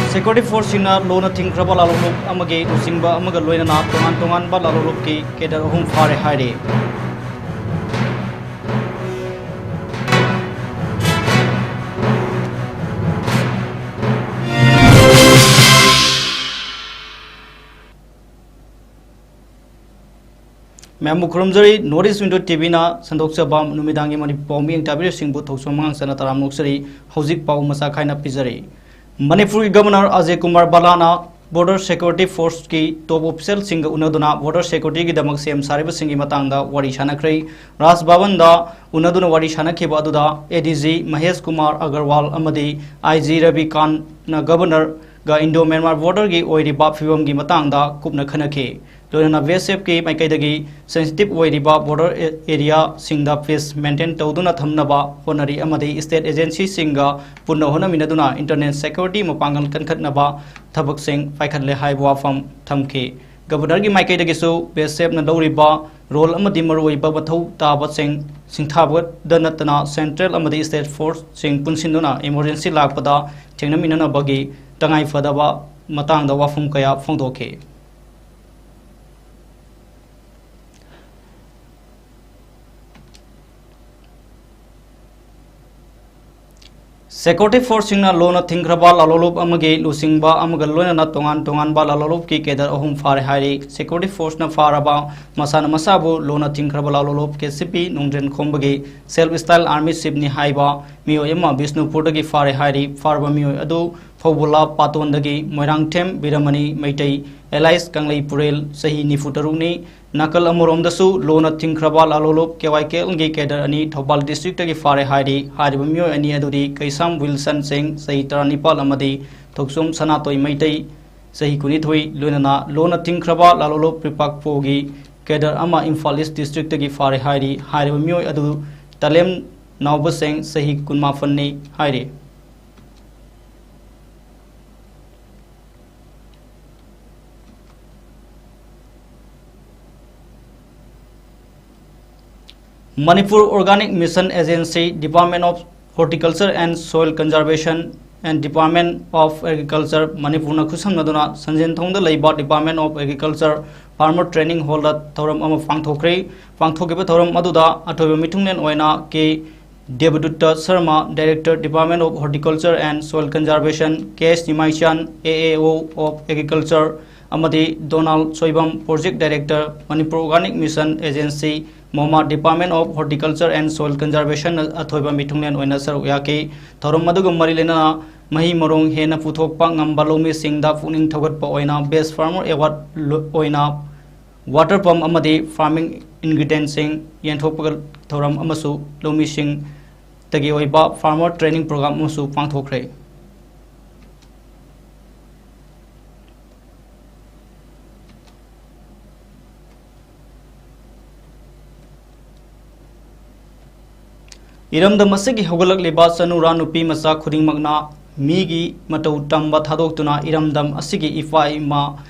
Security force in Lona Tinkraba Lalolup Amage to Singba Amaga Loina Tongan Balalupki Kedar Hum Fare Hide. Mamu Krumzari, Notice Window Tivina, Sandoksa Bam, Numidangi Mani Pombi and Tabir Singh Butosomang, Senator Amuksari, Hosik Pau Masakaina Pizari. Manipuri Governor Ajay Kumar Balana, Border Security Force ki top official Singh Unaduna, Border Security ki Damak Sem Sarib Singh Matanga, Warishanakri, Ras Bavanda, Unaduna Warishanaki Baduda, ADG, Mahesh Kumar Agarwal Amadi, IG Ravi Khan, Governor, Ga Indo Myanmar Border ki Oiriba Fivum ki Matanga, Kupna Khanaki. Lorena VSF के माइकैदगी sensitive ओइरिबा border area सिंगदा peace maintain तौदुना थमनबा होनरी अमदि state agency सिंगा पुनः होनमिनदुना इंटरनेट सिक्योरिटी मपांगल कनखतनबा थबक सिंग फाइखतले हाइबा वाफम थमके गवर्नर की माइकैदगिसु VSF न लौरिबा रोल अमदि मरुइबा बथौ ताबा सिंग सिंथाबत दनतना सेंट्रल अमदि स्टेट फोर्स सिंग पुनसिनदुना इमरजेंसी लाकपदा थेंगनमिननबगी तंगाई फदबा मतंगदा वाफम कया फोंदोके Security Force in Lona Tinkraba Lalolup Amage, Lusingba Amagaloina Tongan Bala Lalolup ki Kedar Ohum Fare Hari, Security Force na Faraba, Masana Masabu, Lona Tinkraba Lalolup, KCP, Nungren Kombagi, Self Style Army Sibni Haiba, Mio Yama, Bisnu Purtagi Fare Hari, Farba Mio Adu, Fobula, Patondagi, Moirang Tem, Biramani, Maitei, Elias Kanglai Purel, Sahi Nifutaruni, Nakal Amurondasu, Lona Tinkraba Lalolup, KYK Ungi Kedar Ani, Topal District Tagi Fare Hari, Haribamio Ani Adudi, Kaisam Wilson Singh, Sahi Taranipal Amadi, Toksum Sanatoi Maitei, Sahi Kunithui, Lunana, Lona Tinkraba Lalolup, Pripak Pogi, Kedar Ama Infalis District Tagi Fare Hari, Haribamio Adu, Talem Naubaseng, Sahi Kunmafani, Hari. Manipur Organic Mission Agency, Department of Horticulture and Soil Conservation and Department of Agriculture, Manipur na khusam naduna Sanjin Thongda Leiba Department of Agriculture Farmer Training Hall da Thoram ama Pangthokre, Pangthokiba Thoram Maduda, Atoba Mitungnen Oina K. Devadutta Sharma, Director, Department of Horticulture and Soil Conservation, K.S. Nimaishan, AAO of Agriculture, Amadi Donald Soibam, Project Director, Manipur Organic Mission Agency, Moma Department of Horticulture and Soil Conservation Athoiba Mitungnen Oina Saruyaki, Thorum Madugum Marilena, Mahi Morong Hena Putok Pangam Balomi Singda Funing Togat Oina, Best Farmer Award Oina, Water Pump Amadi, Farming Ingredients Sing, Yentopal Thoram Amasu, Lomi Sing, Tagioiba Farmer Training Program Musu Pangthokre. Iram the Masaki Hogolak Liba Sanura Nupi Masa Kuding Magna, Migi, Matau Tamba Tadotuna, Iram Dam Asigi Ifa Ima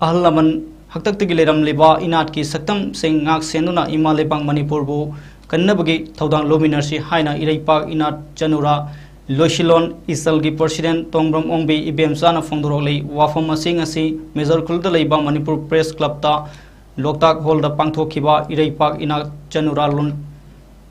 Ahlaman, Haktakileram Liba, Inatki, Satam, Sing Nak Senuna, Ima Lepang Manipurbo, Kanabagi, Taudan Lominarsi, Haina, Iraipa, Inat Janura, Loshilon, Isalgi President, Tongbram Ombi, Ibem Sana Fondoroli, Wafama Singasi, Major Kulda Liba, Manipur Press Club Ta, Loktak Holda Pangtokiba, Iraipa, Inat Janura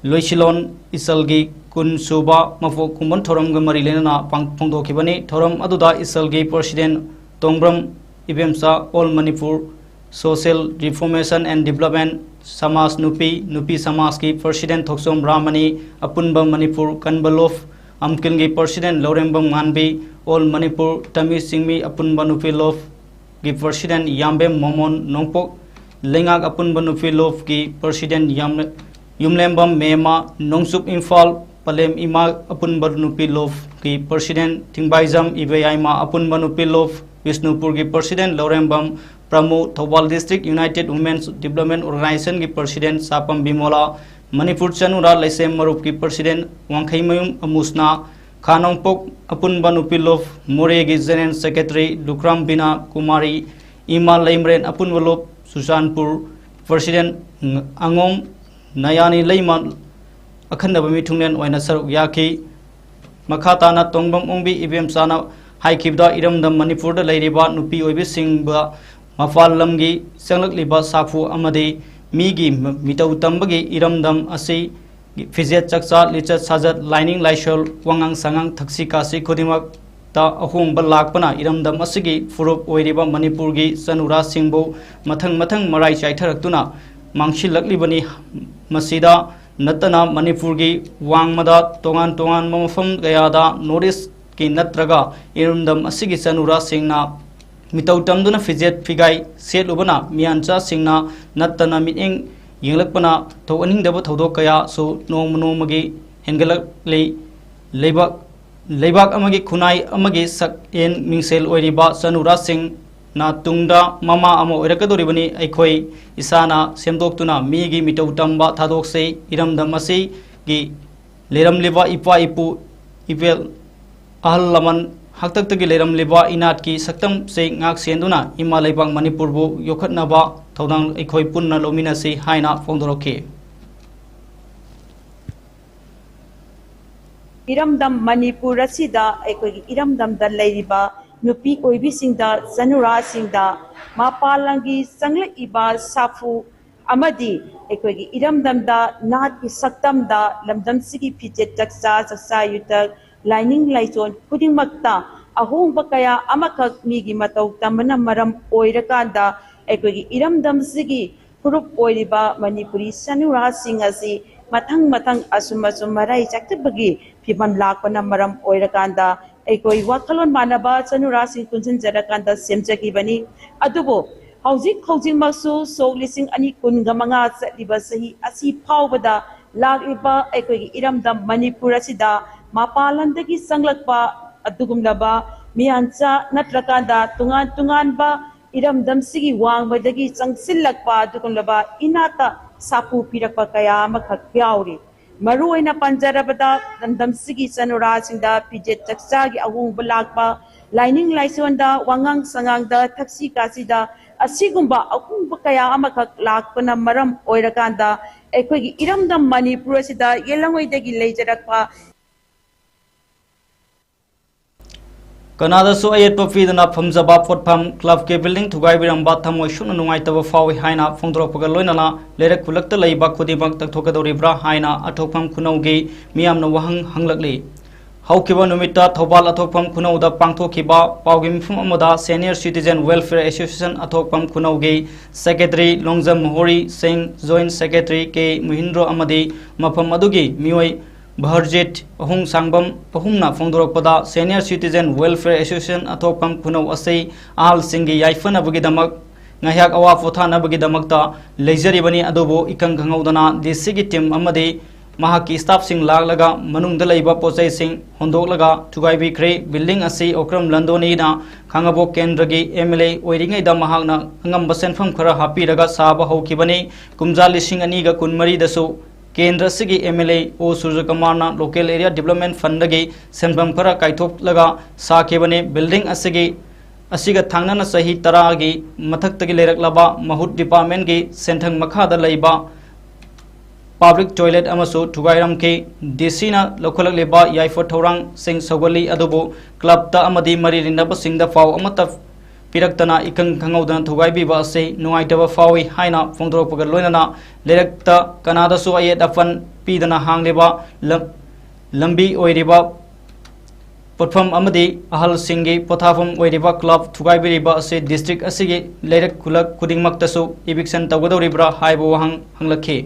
Loishilon Isalgi Kun Suba Mafo Kuman Thoram Gamari Lena Pangpondo Kibani Thoram Aduda Isalgi President Tongbram Ibemsa All Manipur Social Reformation and Development Samas Nupi Samaski President Thoksum Ramani Apunba Manipur Kanbalof Amkilgi President Lorembam Manbi All Manipur Tami Singmi Apunba Nupi Lof Gi President Yambem Momon Nongpok Lengak Apunba Nupi Lof Gi President Yumlembam Mema Nongsup Infal Palem Ima Apun Barnupilov ki President Tingbaizam Ibeyaima Apun Barnupilov Visnupur ki President Lorembam Pramu Thobal District United Women's Development Organization ki President Sapam Bimola Manipur Chanura Laisem Marup ki President Wangkhaimayum Amusna Khanongpok Apun Barnupilov More ki General Secretary Dukram Bina Kumari Ima Laimren Apun Walop Susanpur President Angom Nayani Layman Akanda Mitungnen Oina Saruk Yaki मखा ताना तोंगबम ओंबी इबेमचाना हाइखिबदा इरमदम मणिपुर दा लेरिबा नुपी ओइबिसिंगबा मफाल लमगी चंगलकलिबा साफु अमदि मीगी मितौ तंबगी इरमदम असि fidget चक्चा लिचत साजत lining लाइशल वांगांग सांगांग थक्सी कासी खुदिमक ता अहोंग लाकपना इरमदम असगी फुरुप ओइरिबा मणिपुर की चनुरा सिंबो मथंग मथंग मराई चाइथरक्तुना मांगसिलक्लिबनी मसीदा नतना मणिपुर की वांगमदा तोंगान तोंगान मफम गयादा notice की नत्रगा इरमदम असगी चनुरा सिंगना मितौ तमदुना फिजेट फिगाई सेलुबना मियानचा सिंगना नतना मिएंग यंगलकपना थोअनिंगदब थौदोक कया सो नोम नोमगी हेंगलकले लेबाक अमगी खुनाई अमगी सक एन मिंगसेल ओइरिबा चनुरा सिंग ना तुंगदा ममा अमो ओइरकदोरिबनी अखोई इसाना सेमदोक्तुना मीगी मितौ तंबा थादोकसे इरमदम असी गी लेरमलिबा इपा इपु इवेल अहल लमन हक्तक्तगी लेरमलिबा इनाट की सक्तम से ngak सेंदुना इमा लेबाक मणिपुरबु योखतनबा थौदांग अखोई पुन्ना लोमिनासी हाइना फोंदोरखे इरमदम मणिपुर असिदा अखोई इरमदम दा लेरिबा नुपी ओइबिसिंगदा चनुरा सिंगदा मापालंगी संगलइबा साफु अमदी अखोई इरमदम दा नाट की सक्तम दा लमदम सिगी फिजेट चक्चा युतक लाइनिंग लाइचोन खुदिंगमक्ता अहोंग कया अमखक मीगी मतौ तमना मरम ओइरकांदा अखोई इरमदम सिगी फुरुप ओइरिबा मणिपुरी चनुरा सिंग असि मथंग मथंग असुम असुम मराई चक्तबगी फिबम लाकपना मरम ओइरकांदा अखोई वाखलोन मानबा चनुरा सिंग कुंजन जरकांदा सेमजगिबनी अदुबो हौजिक हौजिमसु सोक लिसिंग अनि कुनगमंगा चलिबा सही असि फावबदा लागिबा अखोई इरमदम मणिपुर असिदा मापालंदगी संगलकपा अदुगुमलबा मियानचा नत्रकांदा तुंगान तुंगानबा इरमदम सिगी वांगबदगी चंगसिलकपा अदुगुमलबा इनाता सापु पिरकपा कया अमखक याउरी मरुओइना पंजरबदा लमदम सिगी चनुरा सिंगदा फिजेट चक्चागी अहोंग लाकपा लाइनिंग लाइसोंदा वांगांग संगांगदा थक्सी कासीदा असिगुंबा अहोंग कया अमखक लाकपना मरम ओइरकांदा अखोगी इरमदम मणिपुर असिदा येलंगोइदगी लेजरकपा कनादसु अयेटप फीदना फमजबा पोटफम क्लब के बिल्डिंग थुगाइबिरंबा थमोय सुन नुंगाइतब फावि हाइना फोंदोरपग लोइनना लेरक खुलक्ता लैबा खुदिमक तकथोकदौरिब्रा हाइना अथोकफम खुनौगी मियामना वहंग हंगलकली हौकिबा नुमिता थौबाल अथोकफम खुनौदा पांथोखिबा पावगी मिफम अमदा सीनियर सिटीजन वेलफेयर एसोसिएशन अथोकफम खुनौगी secretary Longjam Mohori Singh joint secretary के महिंद्र अमदी मफम अदुगी मियोय बहरजेट अहुंग सांगबम अहुंगना फोंदोरपदा सीनियर सिटीजन वेलफेयर एसोसिएशन अथोकफम खुनौ असै आहल सिंगी याइफनबगिदमक ngahyak awa photanabagidamakta leijaribani adobo ikang khangauda dc gi team amade mahaki staff sing laglaga manungda leiba pochai sing hondoklaga thugaibi khre building asi okram landoni na khangabo kendra gi mla oiringai da mahakna angamba senfam khara hapi raga saba hokibani kumja lising ani ga kunmari dasu केंद्र से MLA O Suryakumar local area development fund की सेंफम खरा कायथोक्लगा साखेबने building असिगा थांगना सही 10 की मथक्तगी लेरकलबा महुत department की सेंथंग मखादा लैबा public toilet अमसु थुगाइरम के डीसीना लखलकलेबा याइफो थौरांग सिंह सौगली अदुबो क्लबता अमदी मरी रिंदब सिंह द फाव अमत पिरक्तना इकंग खंगौदना थुगाइबिबा से नुआइतब फावी हाइना फोंदोरपग लोइनना लेरक्ता कनादसु अयेट अफन पीदना हांगलेबा लंबी ओइरिबा पोटफम अमदी अहल सिंगी पोथाफम ओइरिबा क्लब थुगाइबिरिबा से डिस्ट्रिक्ट असिगे लेरक खुलक खुदिंगमक्तसु इविक्शन तगदौरिब्रा हाइबो हंग हंगलखे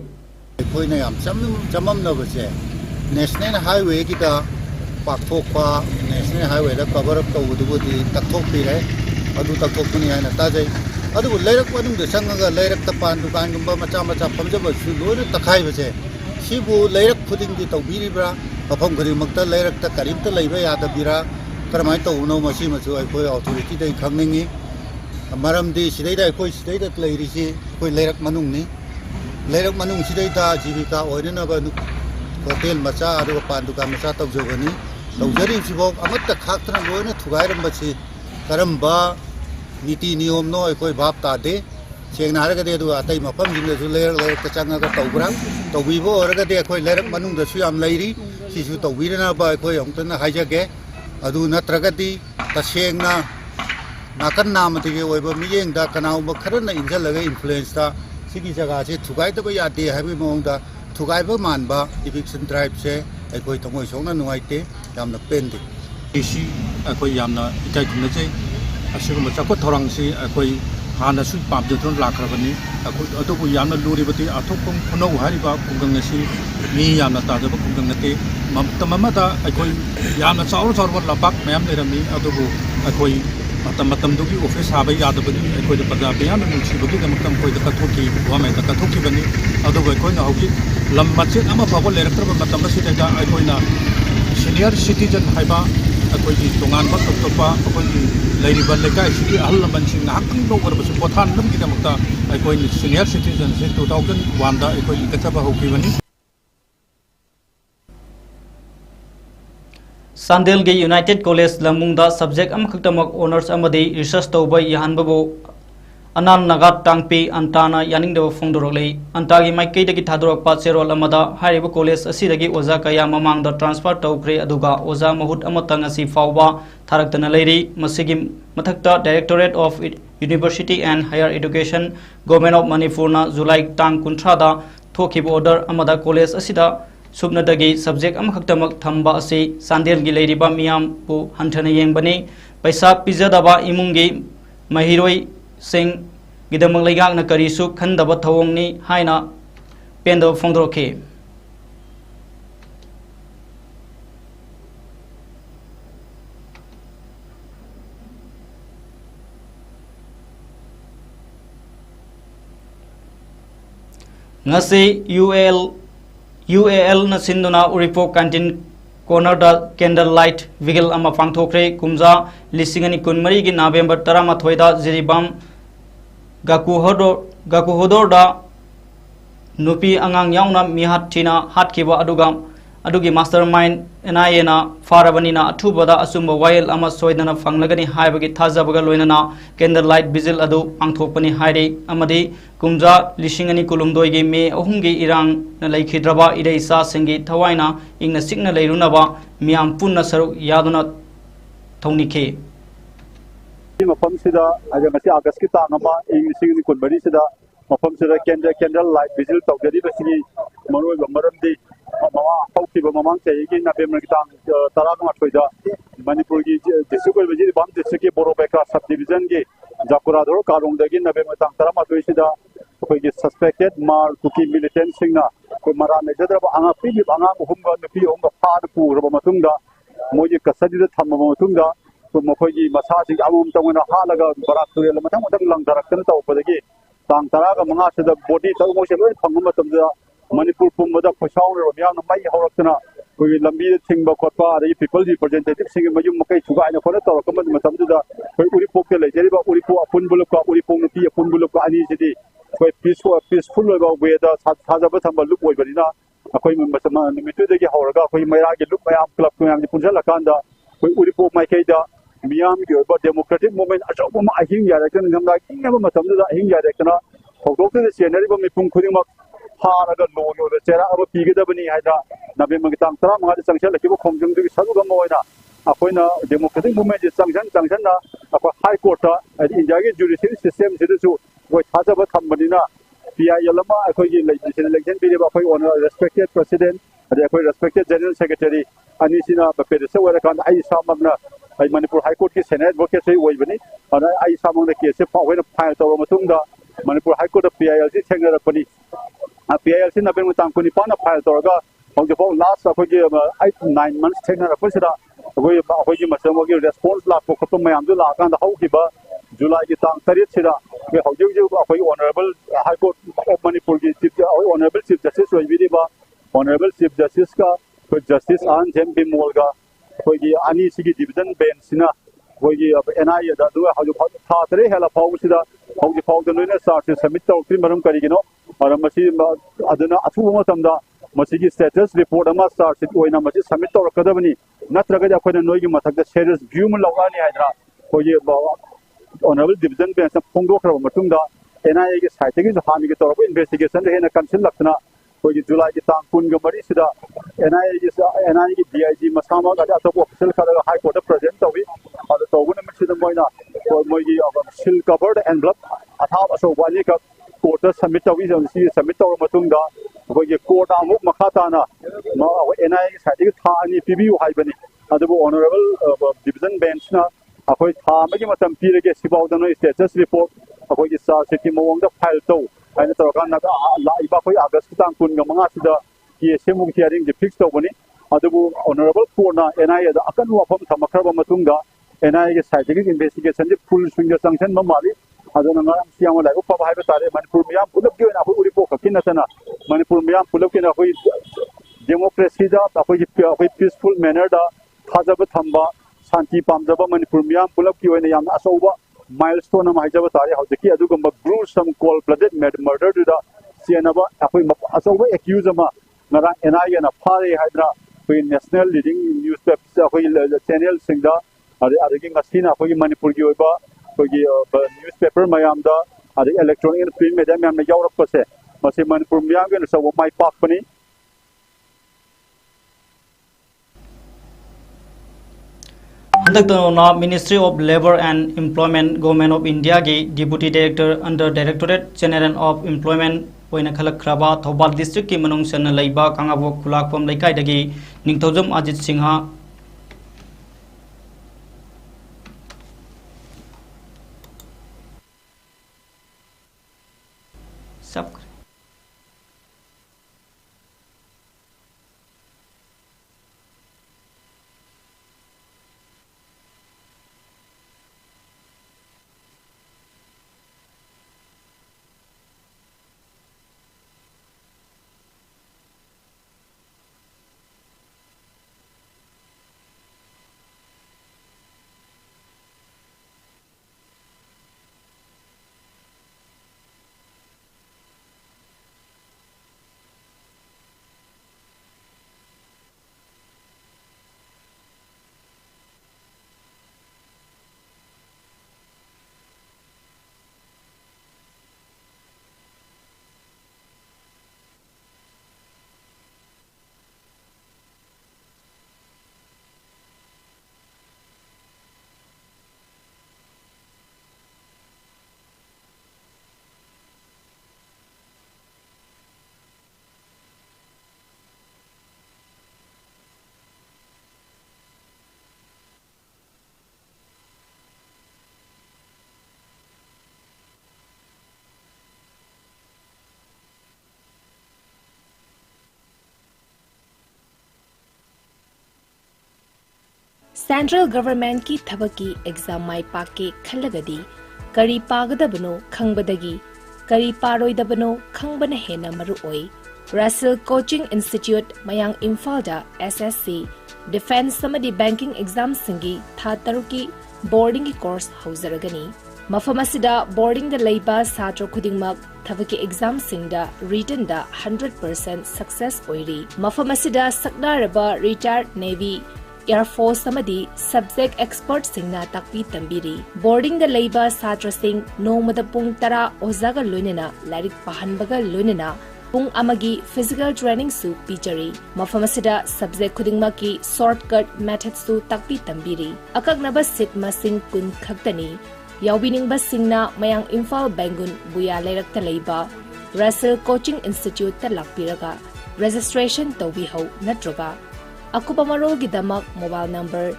कोइना याम चममनबसे नेशनल हाईवे किता पाथोपा नेशनल हाईवे दा कवर अप तौदुबुदी तथोपिरे अदु तथोपनी हाइना ताजै अदु लेरक मनुंग संगगा लेरक तपान दुकान गुंबा मचा मचा फमजब लोन तखाइबसे सिबु लेरक खुदिंगी तौबिरिब्रा मफम खरिमक्ता लेरक करीमता लैबा यादबिरा करमाय तौनो मसी मसु अखोय अथॉरिटी दै खंगनिंगी मरमदी सिदैदा अखोय सिदैदा लैरिसि अखोय लेरक मनुंगनी लेरक मनुंग सिदैदा जीविका ओइननबा होटल मचा अदु पान दुकान मचा तौजगनी तौजरी सिबो अमत्त खाक्तना लोयना थुगाइरमबसी करम्बा नीति नियम नो अखोय भाप तादे सेंगना हरगदे अदु अतै मफम जिंदसु लेरक चंगा तौब्रा तौबीबो हरगदे अखोय लेरक मनुंगदसु याम लैरी सिसु तौबीरना बा अखोय हमतना हाइजगे अदु नत्रगदि तसेंगना नाकन नामतिगे ओइबो मियेंगदा कनाउबो खरना इंजलगा इन्फ्लुएंसता सिगी जगह से थुगाइदबो यादे हाबि मोंगदा थुगाइबो मानबा इविक्शन ड्राइव से अखोय तमोय सोंना नुवाइते यामना पेंदे इसी अखोय यामना इकाय खुमनजे असिगुम चको थोरंगसी अखोय हानसु पामजथुन लाखरबनी अखोय अदुबु यामना लुरिबति अथोपम खुनौ हारिबा खुंगंगसी मी यामना ताजबो खुंगंगते ममतममदा अखोय यामना चाउर चाउर लबाक मयाम लेरमी अदुबु अखोय मतम ऑफिस हाब यादबनी अखोय पंजाब याम नुसीबगी दमकम कोई कथोकी गवर्नमेंट कथोकी बनी अदुबु अखोय हौजी लम मचेत अमा फाबो लेरक्तब मतम सिदा अखोय सीनियर सिटीजन हाइबा अखोय तोंगानबा तोपा अखोय लेरिबा लेकाय सिटी अहल लमनसिंग नाहकन लोगरबसु पोथान लमगी दमकता अखोय सीनियर सिटीजन से 2001 दा अखोय लिंकतबा होकीबनी सांदेल के यूनाइटेड कॉलेज लमुंगदा सब्जेक्ट अमखक्तमक ऑनर्स अमदे रिसर्च तौबा याहनबबो अनान नगा टांगपी अंताना यानिंगदब फोंदोरले अंतागी माइकैदगी थादोरकपा चेरोल अमदा हारिबो कॉलेज असिदगी ओजा कया ममांगदा ट्रांसफर तौख्रे अदुगा ओजा महूत अमतंग असि फावबा थारक्तना लेरी मसिगी मथक्ता directorate of university and higher education government of Manipur ना जुलाई टांग 19 दा थोखिबो ऑर्डर अमदा कॉलेज असिदा सुबनदगी सब्जेक्ट अमखक्तमक थंबा असि सांदेलगी लेरिबा मियाम पु हंथना येंबनी पैसा पिजदबा इमुंगी महिरोई Singh गिदमक लेगांगना करिसु खंदब थवंगनी हाइना पेंदब फोंदोरखे ngasi UAL na sinduna Uripo Canteen Corner da Candle Light Vigil ama pangthokre kumja lisingani kunmari gi November 13 da Jiribam Gakuhodor da nupi angang yauna mihat thina hatkiba adugi mastermind NIA na farabani na athubada asumba wail ama soidana fanglagani haibagi thajabaga loinana Candle Light Vigil adu pangthokpani hairi amadi kumja lisingani kulumdoi gi me ahumgi irang na laikhidraba ireisa singi thawaina ingna sikna leirunaba miam punna saruk yaduna thonike मफम सिदा अगर मसी अगस्त की तांगमा English कुनबरी सिदा मफम सिदा candle light vigil तौगरी बसिगी मरोय बमरमदी mama हौकिबो ममांग चेगी नवेम्बर की तांग 18 दा मणिपुर की district vigil बम district की बोरोबेका sub division की जाकुरादोर कारोंगदगी नवेम्बर तांग 18 सिदा कोई सस्पेक्टेड मार कुकी मिलिटेंट सिंगना कोई मरा नेजदरब आंगापी की आंगा हुमगा नपी होमगा फाद पुरब मतुंगा मोजी कसदी थमब मतुंगा तो मखोगी मसासी अमुम तंगना हालगा बराक तुरेल मथंग मथंग लंगदरकन तौपदगी तांग 15 सिदा बॉडी तौ मोसे लोय फंग मतमदा मणिपुर पुमदा फसाउन रोमियान मई हौरक्तना कोई लंबी थिंग खोटपा अदगी पीपल रिप्रेजेंटेटिव सिंग मयुम मकई सुगाइना खोला तौरकम मतमदा कोई उरिपोक के लेजरिबा उरिपो अपुन बुलुका उरिपो नुपी अपुन बुलुका अनि सिदी कोई पीसफुल ओइबा वेदा थाजबा थंबा लुक ओइबनिना अखोई मसमा निमितुदगी हौरगा अखोई मैरागी लुक मयाम क्लब को यामनि पुंजलकांदा कोई उरिपो माइकैदा मियाम की डेमोक्रेटिक मूवमेंट अचौब अहिंग यारक्तन गमला इंगब मतमदा अहिंग यारक्तना थौदोक्तदे सेनरिबा मिपुम खुदिमक हारगा लोयो चेरा अब पीगदबनी हाइदा नवेम्बर की तांग 15 चंगसलकिबो खोंजंगदगी सरुगम ओइना अखोइना डेमोक्रेटिक मूवमेंट चंगसनना अखो हाई कोर्ट इंडिया की जुडिशियल सिस्टम सिदसु कोई थाजब थंबनिना PIL मा अखोइगी इलेक्शन पीरियड अखोइ ओन रेस्पेक्टेड प्रेसिडेंट अदे अखोइ रेस्पेक्टेड जनरल सेक्रेटरी अनिसिना बपेदसे वरकान आई सामगना मणिपुर हाई कोर्ट की सेनेट एडवोकेसी ओइबनी अना आई सामंगना केस फावेन फाइल तौर मतुंगा मणिपुर हाई कोर्ट PIL से थेंगरपनी PIL से नवेम्बर तांग 19 फाइल तौरगा हौजफौ लास्ट अखोइगी 8-9 मंथ्स थेंगरपसिदा अखोइगी मसमोगी रेस्पॉन्स लाखो खप मयामदु लाकांदा हौकिबा जुलाई की तांग 3 सिदा वे हौजु अखोइ honourable high court of Manipur की ऑनरेबल चीफ जस्टिस ओइबिदिबा ऑनरेबल चीफ जस्टिस का जस्टिस आन जेम बिमोलगा कोई अनी सिगी डिवीजन बेंच सिना कोई NIA दा दुआ हजु था तरे हेला फाउसिदा हौजि फाउद नोइना चार्ज सबमिट तौक्रि मरम करिगिनो और मसी अदना अथुब मतमदा मसीगी स्टेटस रिपोर्ट अमा चार्ज ओइना मसी सबमिट तौरकदबनी नत्रगा अखोइना नोइगी मथकदा सीरियस व्यू म लौगानी हाइद्रा कोई ऑनरेबल डिवीजन बेंच फोंदोखरब मतुंगा NIA की साइट की हानि की तौर पर इन्वेस्टिगेशन है ना कंसिल लगना कोई जुलाई की तांग कुन के मरी सिदा NIA की DIG मसामा का तो ऑफिशियल का हाई कोर्ट प्रेजेंट तो भी और तो वो नमक सिदा मोइना और मोई सिल कवर्ड एनवलप अथाप असो वाली का कोर्ट सबमिट तो भी सबमिट तो मतुंगा कोई कोर्ट अमुक मखा ताना NIA की साइट की था अनि पीबीयू हाई बनी अदबो ऑनरेबल डिवीजन बेंच ना अखोई था अमगी मतम पीरगे सिबाउदनो स्टेटस रिपोर्ट अखोई चार्ज सिटी मवंग फाइल तो आइना तौरकान लाइबा अखोई अगस्त की तांग कुन मंगा सिदा केस मुग हियरिंग फिक्स तौबनी अदबो ऑनरेबल कोर्ट ना NIA दा अकन वफम थमखरबा मतुंगा NIA के साइंटिफिक इन्वेस्टिगेशन दि फुल स्विंग संक्शन ममाली अदना ngarang siang लाइव फब हाइबे तारे मणिपुर मियाम पुलप की अखोई उरिपो खकिन नतना मणिपुर मियाम पुलप की अखोई डेमोक्रेसी दा अखोई पीसफुल मैनर दा थाजब थंबा शांति पामजब मणिपुर मियाम पुलप की ओइना याम असौबा माइलस्टोन अमा हाइजब तारे हौजकी अदुगम ग्रूसम कोल ब्लडेड मर्डर दुदा सियनबा अखोई असौबा एक्यूज अमा ngarang NIA na phare haidra koi national leading newspaper koi channel singda adagi ngasina koi manipur gi oiba koi newspaper mayam da adagi electronic and print media mayam na yaurap pase masi manipur miyam ge so mai pak pani हंदकना ministry of labour and employment government of India की deputy director under directorate general of employment खलख्रबा Thoubal district की मनुंग सन लैबा कांगाबोक खुलाकपम लैकाइदगी निंगथौजम अजित सिंह सब central government की थबक की exam माई पाके खलगदी करी पागदबनो खंगबदगी करी पारोइदबनो खंगबन हेना मरु ओई Russell coaching institute मयांग इम्फालदा SSC defence समदि banking exam सिंगी था तरुकी बोर्डिंग की कोर्स हौजरगनी मफम असिदा बोर्डिंग दा लैबा छात्र खुदिंगमक थबकी एग्जाम सिंगदा रिटन दा 100% सक्सेस ओइरी मफम असिदा सकनारबा रिटायर्ड नेवी एयर फोर्स समदि सब्जेक्ट एक्सपर्ट सिंगना ताकपी तंबीरी बोर्डिंग दा लैबा छात्र सिंग नोमद पुंग तरा ओजागा लोइनेना लारिक पहनबगा लोइनेना पुंग अमगी फिजिकल ट्रेनिंग सु पीचरी मफम असिदा सब्जेक्ट खुदिंगमा की शॉर्टकट मेथड सु ताकपी तंबीरी अकगनबा सिट मसिंग कुन खक्तनी याउबिनिंगबा सिंगना मयांग इम्फाल बेंगुन बुया लेरक्ता लैबा रसेल कोचिंग इंस्टीट्यूट ता लाकपीरगा रजिस्ट्रेशन तौबी हौ नट्रगा अकुपा मरोल की दमक मोबाइल नंबर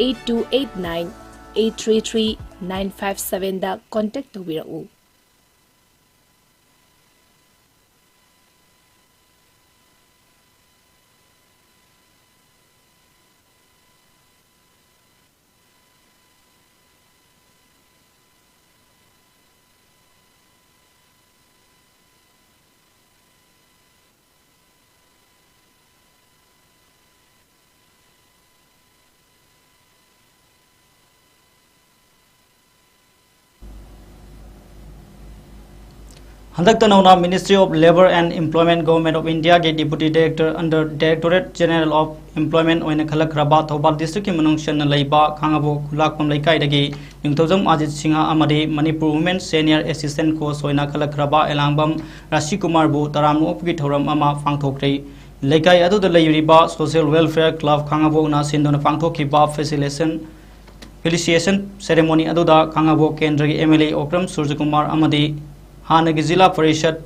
8289 833 957 दा कांटेक्ट तौबिरउ हंदक नौना ministry of labour and employment government of India के deputy director under directorate general of employment ओइन खलखरबा थौबाल डिस्ट्रिक्ट की मनुष्यन लैबा खांगाबो खुलाकपम लैकाइदगी निंगथौजम अजित सिंह अमदी Manipur women senior assistant coach ओइन खलखरबा एलांगबम राशि कुमार बु तरामनोपगी थौरम अमा पांगथोक्रे लेकाई अदुदा लैरिबा सोशल वेलफेयर क्लब खांगाबोना सिंदोना पांगथोखिबा फेलिसिएशन सेरेमोनी अदुदा खांगाबो केंद्र की एमएलए ओक्रम सूर्यकुमार अमदी हानगी जिला परिषद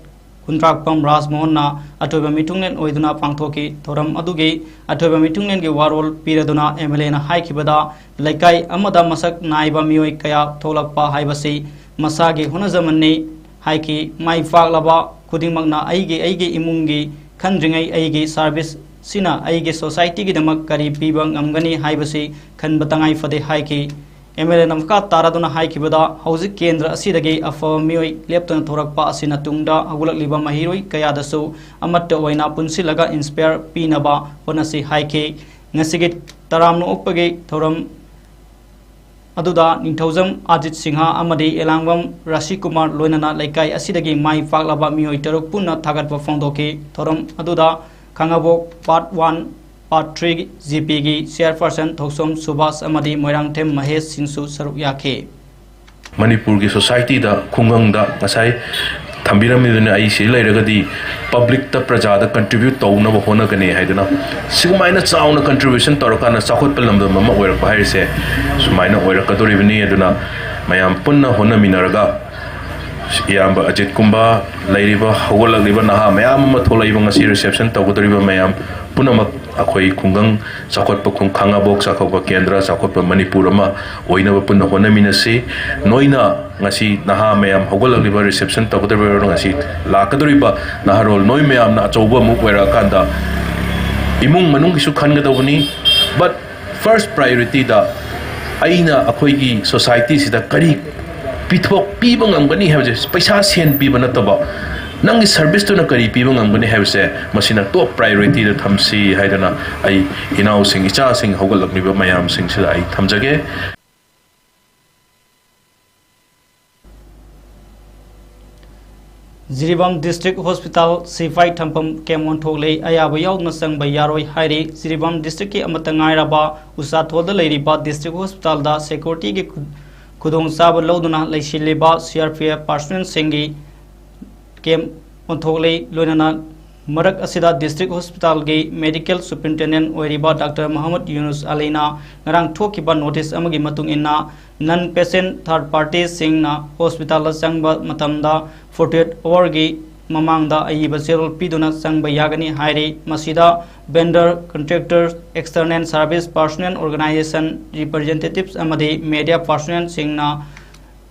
कुंद्राकपम राजमोहन अथोब मिथुंगनेन ओइदुना पांगथोकी थोरम अदुगी अथोब मिथुंगनेन की वारोल पीरदुना एमएलए ना हाइखिबदा लेकाई अमदा मसक नाइबा मियोय कया थोलकपा हाइबसी मसागी हुनजमन्नी हाइकी माइ फागलबा खुदिंगमगना अइगे इमुंगी खंद्रिंगै अइगे सर्विस सिना अइगे सोसाइटी की दमक करी पीबा ngamgani हाइबसी खनब तंगाई फदे हाइकी एमएलए नमका तारादुना हाइखिबदा हौजिक केंद्र असिदगी अफब मियोय लेप्तन थोरकपा असिना तुंगदा हगुलकलिबा महिरोय कयादसु अमत्त ओइना पुनसिलगा इंस्पायर पीनबा होनसी हाइकी ngasiगी तरामनो उपगे थोरम अदुदा निंथौजम अजित सिंह अमदी एलांगबम राशि कुमार लोइनना लेकाई असिदगी माइ फागलबा मियोय तरुक पुनः थागतबा फोंदोकी थोरम अदुदा खांगाबो पार्ट 1 पार्ट 3 जीपी की चेयरपर्सन थौसोम सुभाष अमदी मोइरांगथेम महेश सिंसु सरुक याखे मणिपुर की सोसाइटी दा खुंगंग दा नसाई थंबिरमिदुना आई सि लैरगदी पब्लिक ता प्रजा दा कंट्रीब्यूट तौनब होनगने हाइदना सिगमाइना चाउना कंट्रीब्यूशन तौरकाना चाखोत लमदम अमा ओइरक हाइसे सुमाइना ओइरकदोरिबनी अदुना मयाम पुन्ना होनमिनरगा याम अजित कुंबा लैरिबा हौगलगलिबा नहा मयाम थोलाइबा ngasi रिसेप्शन तौगदोरिबा मयाम पुनमक अखोई खुंगंग चाखोत खुंग खांगाबोक चाखोप केंद्र चाखोप मणिपुर अमा ओइनब पुन्ना होनमिनसी नोइना ngasi नहा मयाम हौगलगलिबा रिसेप्शन तौगदोरिबा ngasi लाकदोरिबा नहारोल नोइ मयाम ना अचौबा मुक वेरा कांदा इमुंग मनुंग किसु खनगदौबनी बट फर्स्ट प्रायोरिटी दा आइना अखोइगी सोसाइटी सिदा करी पिथोक पीबा ngamgani habje paisa sen píba nataba nangi service to na kari píba ngamgani habse masina top priority da thamsi haidana ai inau sing icha sing hogalakniba mayam sing sida ai thamjage Jiribam district hospital सिफाई थंपम केमोन थोले अयाबा यावना संगबा यारोय हाइरे Jiribam district के अमतंगाइराबा उसाथोल लैरिबा डिस्ट्रिक्ट हॉस्पिटल दा सिक्योरिटी के खुदोंग साब लौदुना लैसिलेबा सीआरपीएफ पर्सनल सिंगी केम ओंथोले लोइनाना मरक असिदा डिस्ट्रिक्ट हॉस्पिटल के मेडिकल सुपरिटेंडेंट ओइरिबा डॉक्टर मोहम्मद यूनुस अलीना ngarang thokiba notice amagi matung inna non patient third party singna hospital sangba matamda 48 hour gi mamangda ayiba zero piduna sangba yagani hairi masida vendor contractors external service personnel organization representatives amadi media personnel singna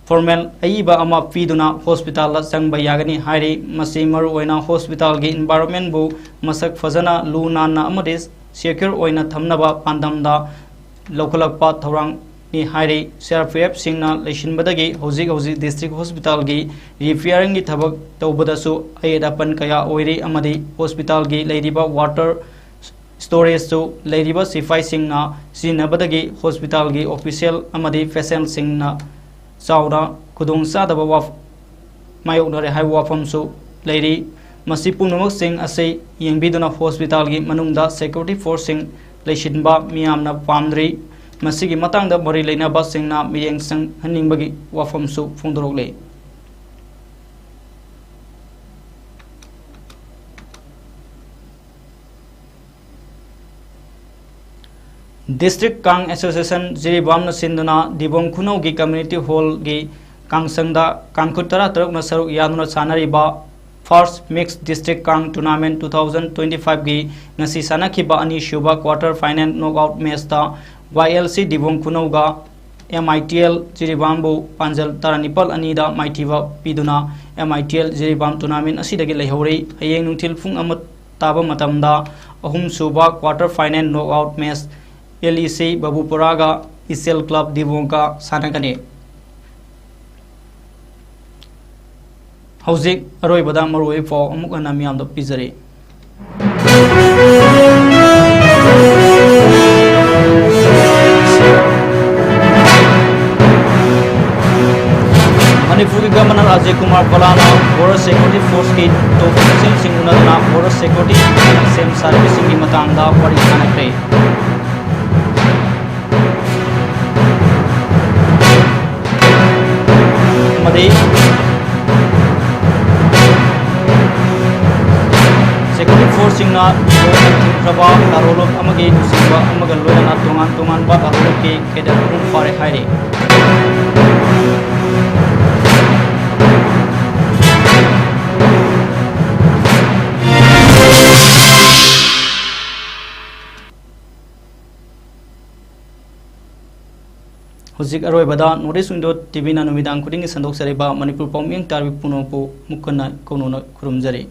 formal ayiba ama piduna hospital sangba yagani hairi masi maru oina hospital gi environment bu masak fazana luna na amadi secure oina thamnaba pandamda लौखलकपा थौरांग नि हाइरे CRPF सिंगना लैसिनबदगी हौजिक हौजिक district hospital की repairing की थबक तौबदसु अयदापन कया ओइरे अमदी hospital की लैरिबा water storage सु लैरिबा सिफाई सिंगना सिनबदगी hospital की official अमदी फेसल सिंगना Chowna खुदोंग सादबा वाफ मायोनरे high वाफमसु लैरि मसी पुनमक सिंग असे यंगबिदुना hospital की मनुंगदा सिक्योरिटी फोर्स सिंग लैसिनबा मियामना पामद्री मसिगी मतंगदा मरी लेनाबा सिंगना मियेंग संग हनिंगबगी वाफमसु फोंदरोगले डिस्ट्रिक्ट कांग एसोसिएशन जिरीबाम सिंधुना दिबोंग खुनौ की कम्युनिटी हॉल की कांगसंगदा कांगखुतरा तरक न सरुक यानुना सानरिबा फर्स्ट मिक्स डिस्ट्रिक्ट कांग टूर्नामेंट 2025 की ngasi sanakhiba ani shuba quarter final knockout match ta YLC Dibong Khunauga MITL Jiribambu Panjal Taranipal ani da maithiba piduna MITL Jiribam tournament asidagi leihori hayeng nungthil phung amat taba matamda ahum suba quarter final knockout match LEC Babupuraga Isel Club Dibong ka sanakane हौजिक अरोइबदा मरुए फो अमुक अनामियाम the पिजरे मणिपुर के governor Ajay Kumar भल्लाना forest security force की top official सिंगुना forest security सेम सर्विसिंग की मतंगदा वरी सानख्रे सिक्योरिटी फोर्स सिंगना थिंख्रबा दारोलोक अमगे नुसिबा अमगा लोयना तोंगान तोंगान बा दारोलोक के केडर अहम फारे हायरे हुजिक अरोयबदा नॉर्थ विंडो टीवी ना नुमिदांग खुदिंग संदोक सरेबा मणिपुर पाउमिंग तारबी पुनोपो मुकना कोनोना खुरुमजरे।